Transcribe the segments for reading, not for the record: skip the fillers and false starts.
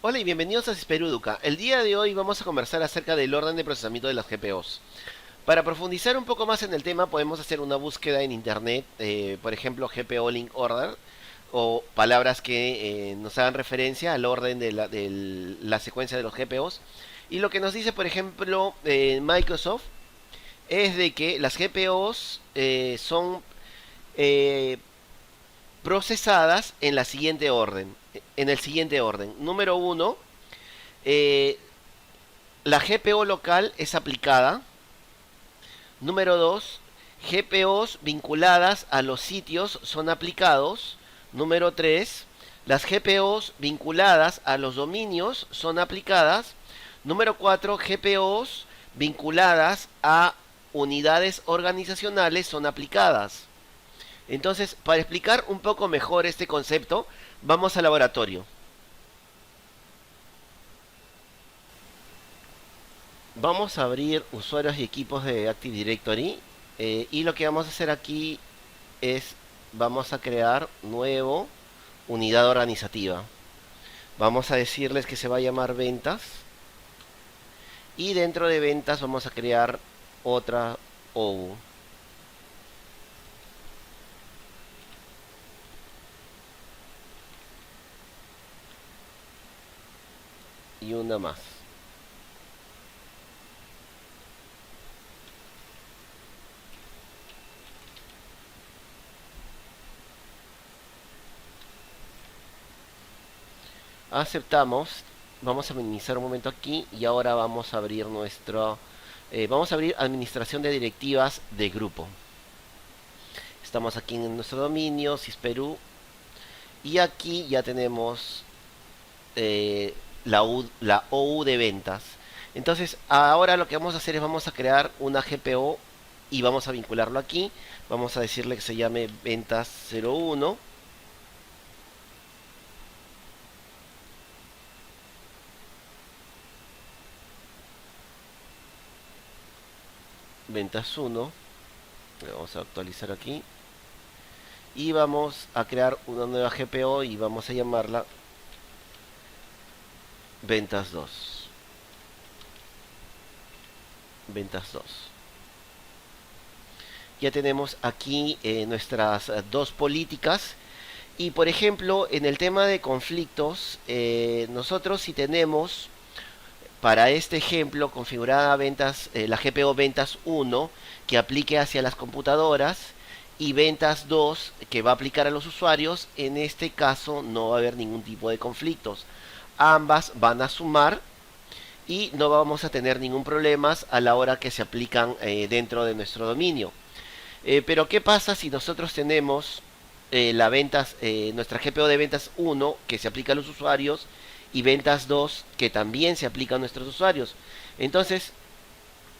Hola y bienvenidos a Cisperuduca. El día de hoy vamos a conversar acerca del orden de procesamiento de las GPOs. Para profundizar un poco más en el tema podemos hacer una búsqueda en internet, por ejemplo GPO Link Order, o palabras que nos hagan referencia al orden de la secuencia de los GPOs. Y lo que nos dice, por ejemplo, Microsoft es de que las GPOs son eh, procesadas en la siguiente orden. En el siguiente orden. Número uno, eh, la GPO local es aplicada. Número 2, GPOs vinculadas a los sitios son aplicados. Número 3, las GPOs vinculadas a los dominios son aplicadas. Número 4, GPOs vinculadas a unidades organizacionales son aplicadas. Entonces, para explicar un poco mejor este concepto, vamos al laboratorio. Vamos a abrir usuarios y equipos de Active Directory, y lo que vamos a hacer aquí es, vamos a crear nuevo unidad organizativa. Vamos a decirles que se va a llamar ventas, y dentro de ventas vamos a crear otra OU y una más. Aceptamos. Vamos a minimizar un momento aquí y ahora vamos a abrir vamos a abrir administración de directivas de grupo. Estamos aquí en nuestro dominio Cisperú, y aquí ya tenemos la OU de ventas. Entonces ahora lo que vamos a hacer es vamos a crear una GPO y vamos a vincularlo aquí. Vamos a decirle que se llame ventas 01. Ventas 1. Le vamos a actualizar aquí. Y vamos a crear una nueva GPO y vamos a llamarla ventas 2. Ventas 2. Ya tenemos aquí nuestras dos políticas. Y por ejemplo, en el tema de conflictos, nosotros si tenemos para este ejemplo configurada la GPO ventas 1 que aplique hacia las computadoras, y ventas 2 que va a aplicar a los usuarios, en este caso no va a haber ningún tipo de conflictos. Ambas van a sumar y no vamos a tener ningún problema a la hora que se aplican dentro de nuestro dominio. Pero ¿qué pasa si nosotros tenemos nuestra GPO de ventas 1 que se aplica a los usuarios y ventas 2 que también se aplica a nuestros usuarios? Entonces,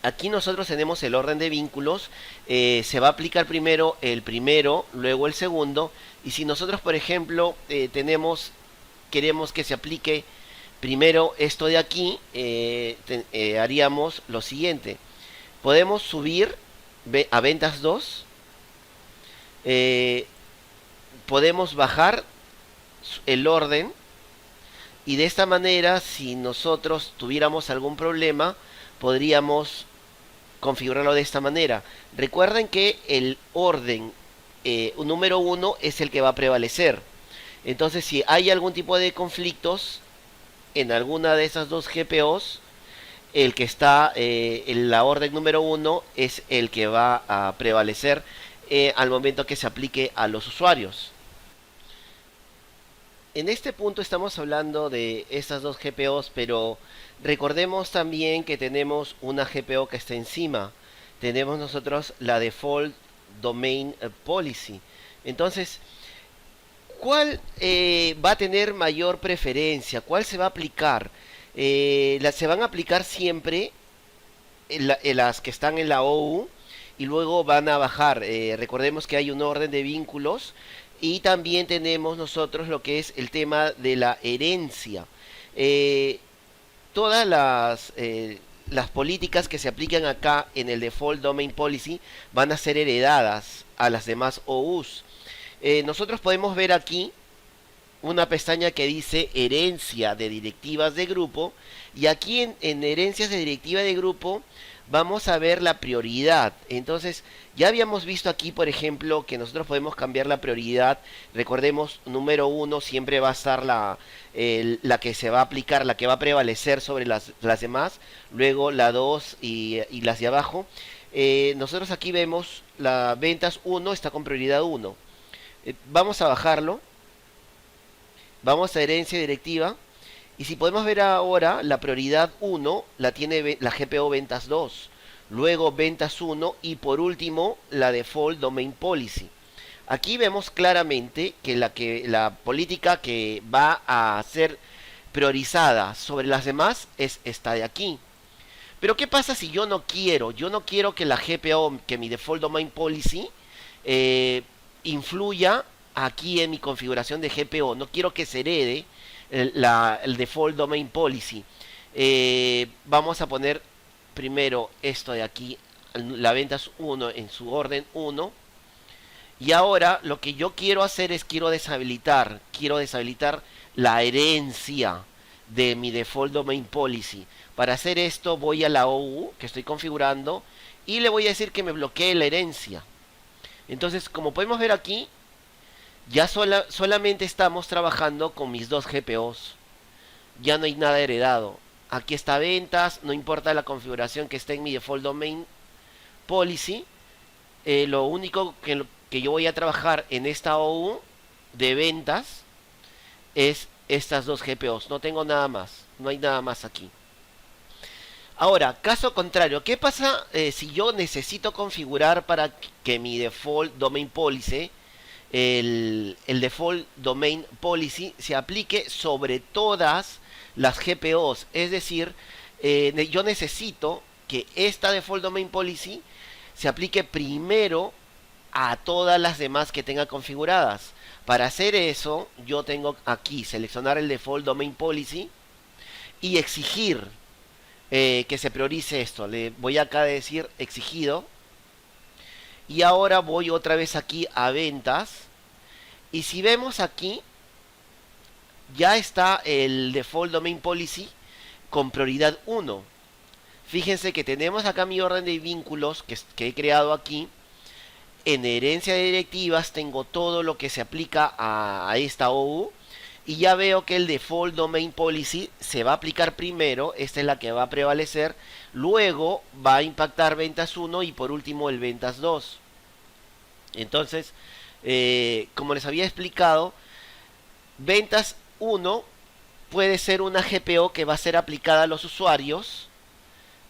aquí nosotros tenemos el orden de vínculos. Se va a aplicar primero el primero, luego el segundo. Y si nosotros, por ejemplo, queremos que se aplique primero esto de aquí, haríamos lo siguiente. Podemos subir a ventas 2. eh, Podemos bajar el orden, y de esta manera, si nosotros tuviéramos algún problema, podríamos configurarlo de esta manera. Recuerden que el orden número uno es el que va a prevalecer. Entonces, si hay algún tipo de conflictos en alguna de esas dos GPOs, el que está en la orden número uno es el que va a prevalecer al momento que se aplique a los usuarios. En este punto estamos hablando de estas dos GPOs, pero recordemos también que tenemos una GPO que está encima. Tenemos nosotros la Default Domain Policy. Entonces, ¿cuál va a tener mayor preferencia? ¿Cuál se va a aplicar? Se van a aplicar siempre las que están en la OU, y luego van a bajar. Recordemos que hay un orden de vínculos, y también tenemos nosotros lo que es el tema de la herencia. Eh, Todas las políticas que se aplican acá en el Default Domain Policy van a ser heredadas a las demás OUs. Nosotros podemos ver aquí una pestaña que dice herencia de directivas de grupo, y aquí en herencias de directiva de grupo vamos a ver la prioridad. Entonces, ya habíamos visto aquí, por ejemplo, que nosotros podemos cambiar la prioridad. Recordemos, número uno siempre va a estar la que se va a aplicar, la que va a prevalecer sobre las demás. Luego la 2 y las de abajo. Nosotros aquí vemos la ventas uno está con prioridad uno. Vamos a bajarlo. Vamos a herencia directiva. Y si podemos ver ahora, la prioridad uno la tiene la GPO ventas 2, luego ventas uno y por último la default domain policy. Aquí vemos claramente que la política que va a ser priorizada sobre las demás es esta de aquí. Pero ¿qué pasa si yo no quiero? Yo no quiero que la GPO, que mi default domain policy, influya aquí en mi configuración de GPO. No quiero que se herede el default domain policy. Vamos a poner primero esto de aquí, la ventas 1 en su orden 1. Y ahora lo que yo quiero hacer es quiero deshabilitar la herencia de mi default domain policy. Para hacer esto voy a la OU que estoy configurando y le voy a decir que me bloquee la herencia. Entonces, como podemos ver aquí, ya solamente estamos trabajando con mis dos GPOs. Ya no hay nada heredado. Aquí está ventas, no importa la configuración que esté en mi default domain policy. Lo único que yo voy a trabajar en esta OU de ventas es estas dos GPOs. No tengo nada más. No hay nada más aquí. Ahora, caso contrario, ¿qué pasa si yo necesito configurar para que mi default domain policy, el default domain policy, se aplique sobre todas las GPOs? Es decir, yo necesito que esta default domain policy se aplique primero a todas las demás que tenga configuradas. Para hacer eso, yo tengo aquí seleccionar el default domain policy y exigir que se priorice esto. Le voy acá a decir exigido. Y ahora voy otra vez aquí a ventas. Y si vemos aquí, ya está el default domain policy con prioridad 1. Fíjense que tenemos acá mi orden de vínculos que he creado aquí. En herencia de directivas tengo todo lo que se aplica a esta OU. Y ya veo que el default domain policy se va a aplicar primero. Esta es la que va a prevalecer. Luego va a impactar ventas 1 y por último el ventas 2. Entonces, como les había explicado, ventas 1 puede ser una GPO que va a ser aplicada a los usuarios.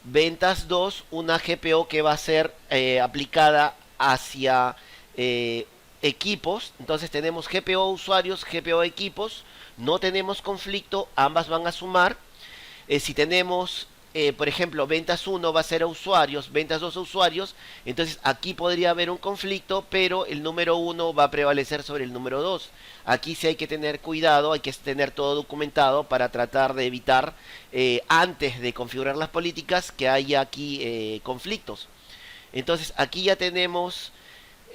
Ventas 2, una GPO que va a ser aplicada hacia equipos. Entonces tenemos GPO usuarios, GPO equipos. No tenemos conflicto, ambas van a sumar. Si tenemos, por ejemplo, ventas 1 va a ser a usuarios, ventas 2 a usuarios, entonces aquí podría haber un conflicto, pero el número 1 va a prevalecer sobre el número 2. Aquí sí hay que tener cuidado, hay que tener todo documentado para tratar de evitar, antes de configurar las políticas, que haya aquí conflictos. Entonces aquí ya tenemos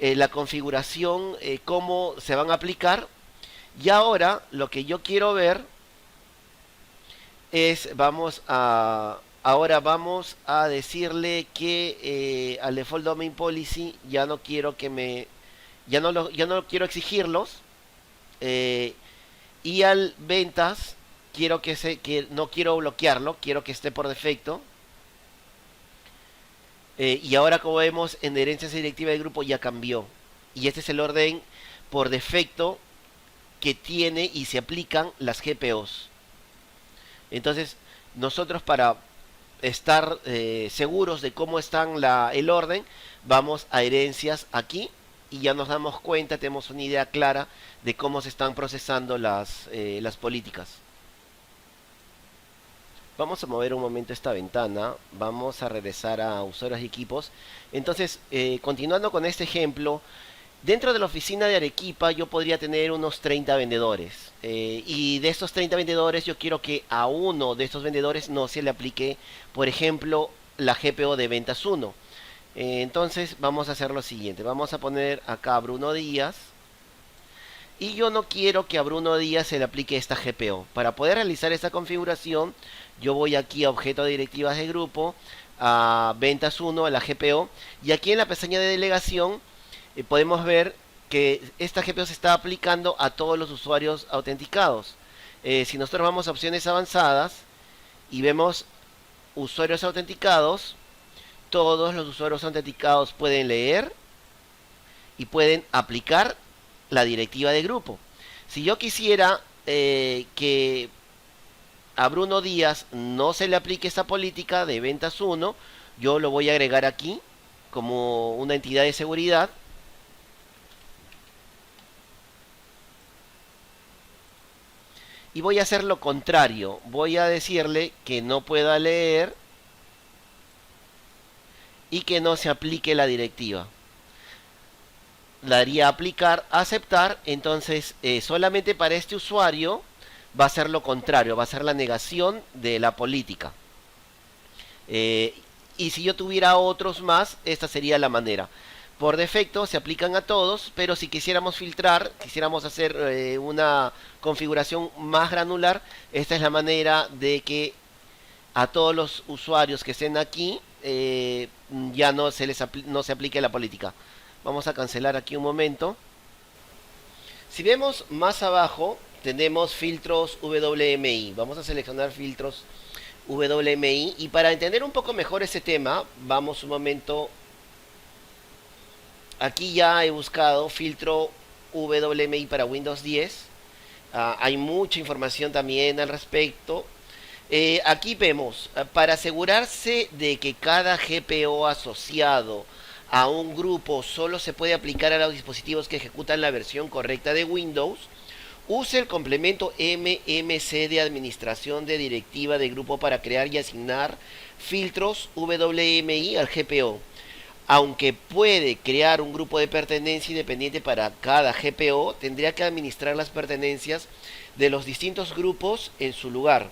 la configuración, cómo se van a aplicar. Y ahora lo que yo quiero ver es, ahora vamos a decirle que al default domain policy ya no quiero ya no quiero exigirlos. Y al ventas quiero que no quiero bloquearlo, quiero que esté por defecto. Y ahora, como vemos, en herencia directiva de grupo ya cambió. Y este es el orden por defecto que tiene y se aplican las GPOs. Entonces, nosotros, para estar seguros de cómo están el orden, vamos a herencias aquí y ya nos damos cuenta, tenemos una idea clara de cómo se están procesando las políticas. Vamos a mover un momento esta ventana, vamos a regresar a usuarios y equipos. Entonces, continuando con este ejemplo, dentro de la oficina de Arequipa yo podría tener unos 30 vendedores. Y de estos 30 vendedores yo quiero que a uno de estos vendedores no se le aplique, por ejemplo, la GPO de ventas 1. Entonces vamos a hacer lo siguiente. Vamos a poner acá a Bruno Díaz. y yo no quiero que a Bruno Díaz se le aplique esta GPO. Para poder realizar esta configuración, yo voy aquí a objeto de directivas de grupo, a ventas 1, a la GPO, y aquí en la pestaña de delegación podemos ver que esta GPO se está aplicando a todos los usuarios autenticados. Si nosotros vamos a opciones avanzadas y vemos usuarios autenticados, todos los usuarios autenticados pueden leer y pueden aplicar la directiva de grupo. Si yo quisiera que a Bruno Díaz no se le aplique esta política de ventas 1, yo lo voy a agregar aquí como una entidad de seguridad. Y voy a hacer lo contrario. Voy a decirle que no pueda leer y que no se aplique la directiva. La haría aplicar, aceptar. Entonces solamente para este usuario va a ser lo contrario, va a ser la negación de la política. Y si yo tuviera otros más, esta sería la manera. Por defecto se aplican a todos, pero si quisiéramos filtrar, quisiéramos hacer una configuración más granular, esta es la manera de que a todos los usuarios que estén aquí ya no no se aplique la política. Vamos a cancelar aquí un momento. Si vemos más abajo, tenemos filtros WMI. Vamos a seleccionar filtros WMI. Y para entender un poco mejor ese tema, vamos un momento. Aquí ya he buscado filtro WMI para Windows 10. Hay mucha información también al respecto. Aquí vemos, para asegurarse de que cada GPO asociado a un grupo solo se puede aplicar a los dispositivos que ejecutan la versión correcta de Windows, use el complemento MMC de administración de directiva de grupo para crear y asignar filtros WMI al GPO. Aunque puede crear un grupo de pertenencia independiente para cada GPO, tendría que administrar las pertenencias de los distintos grupos en su lugar.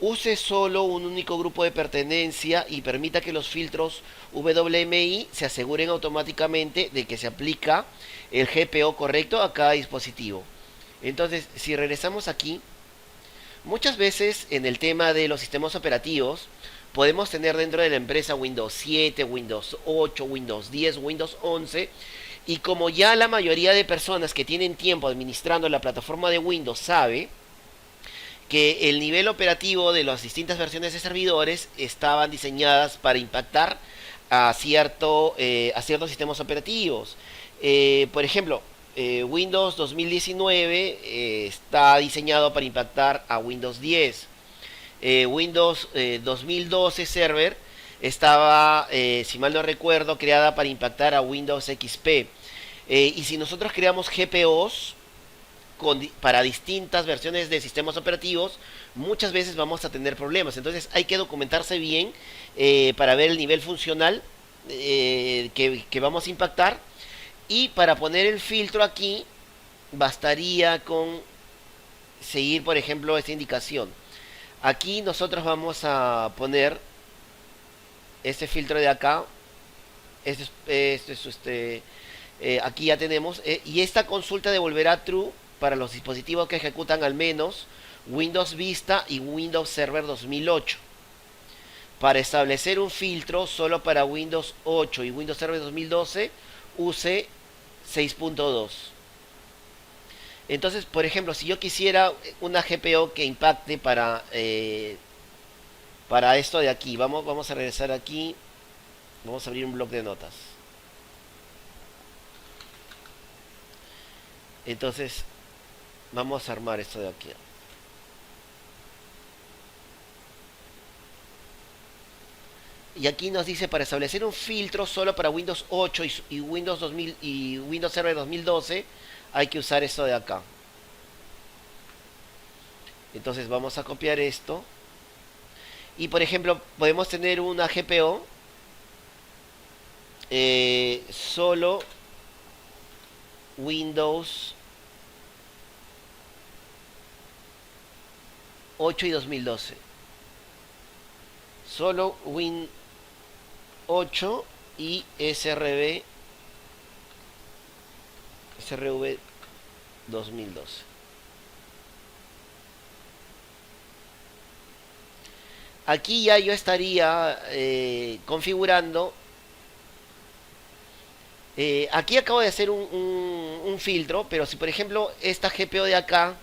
Use solo un único grupo de pertenencia y permita que los filtros WMI se aseguren automáticamente de que se aplica el GPO correcto a cada dispositivo. Entonces, si regresamos aquí, muchas veces en el tema de los sistemas operativos, podemos tener dentro de la empresa Windows 7, Windows 8, Windows 10, Windows 11. Y como ya la mayoría de personas que tienen tiempo administrando la plataforma de Windows sabe que el nivel operativo de las distintas versiones de servidores estaban diseñadas para impactar a ciertos sistemas operativos. Por ejemplo, Windows 2019 está diseñado para impactar a Windows 10. Windows 2012 Server estaba, si mal no recuerdo, creada para impactar a Windows XP. Y si nosotros creamos GPOs para distintas versiones de sistemas operativos, muchas veces vamos a tener problemas. Entonces hay que documentarse bien para ver el nivel funcional que vamos a impactar. Y para poner el filtro aquí, bastaría con seguir, por ejemplo, esta indicación. Aquí nosotros vamos a poner este filtro de acá. Aquí ya tenemos. Y esta consulta devolverá true para los dispositivos que ejecutan al menos Windows Vista y Windows Server 2008. Para establecer un filtro solo para Windows 8 y Windows Server 2012, use 6.2. Entonces, por ejemplo, si yo quisiera una GPO que impacte para esto de aquí, vamos a regresar aquí, vamos a abrir un bloc de notas. Entonces, vamos a armar esto de aquí. Y aquí nos dice para establecer un filtro solo para Windows 8 y Windows 2000 y Windows Server 2012 hay que usar esto de acá. Entonces vamos a copiar esto. Y por ejemplo, podemos tener una GPO solo Windows 8 y 2012. Solo Win 8 y SRV 2012. Aquí ya yo estaría configurando. Aquí acabo de hacer un filtro, pero si por ejemplo esta GPO de acá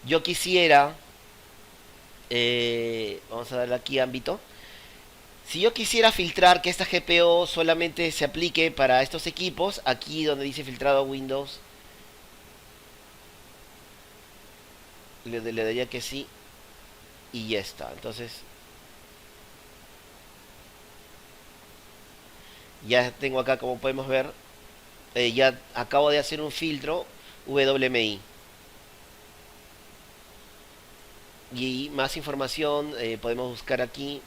yo quisiera, vamos a darle aquí ámbito. Si yo quisiera filtrar que esta GPO solamente se aplique para estos equipos, aquí donde dice filtrado Windows, le daría que sí y ya está. Entonces ya tengo acá, como podemos ver, ya acabo de hacer un filtro WMI. Y más información podemos buscar aquí.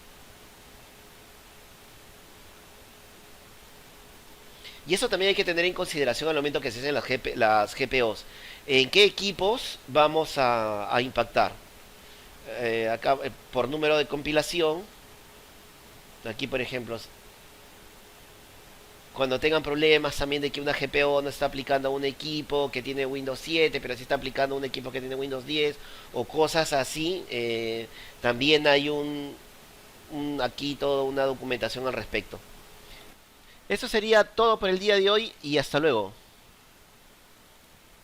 Y eso también hay que tener en consideración al momento que se hacen las GPOs. ¿En qué equipos vamos a impactar? Acá por número de compilación. Aquí por ejemplo, cuando tengan problemas también de que una GPO no está aplicando a un equipo que tiene Windows 7, pero sí está aplicando a un equipo que tiene Windows 10 o cosas así, también hay aquí toda una documentación al respecto. Eso sería todo por el día de hoy y hasta luego.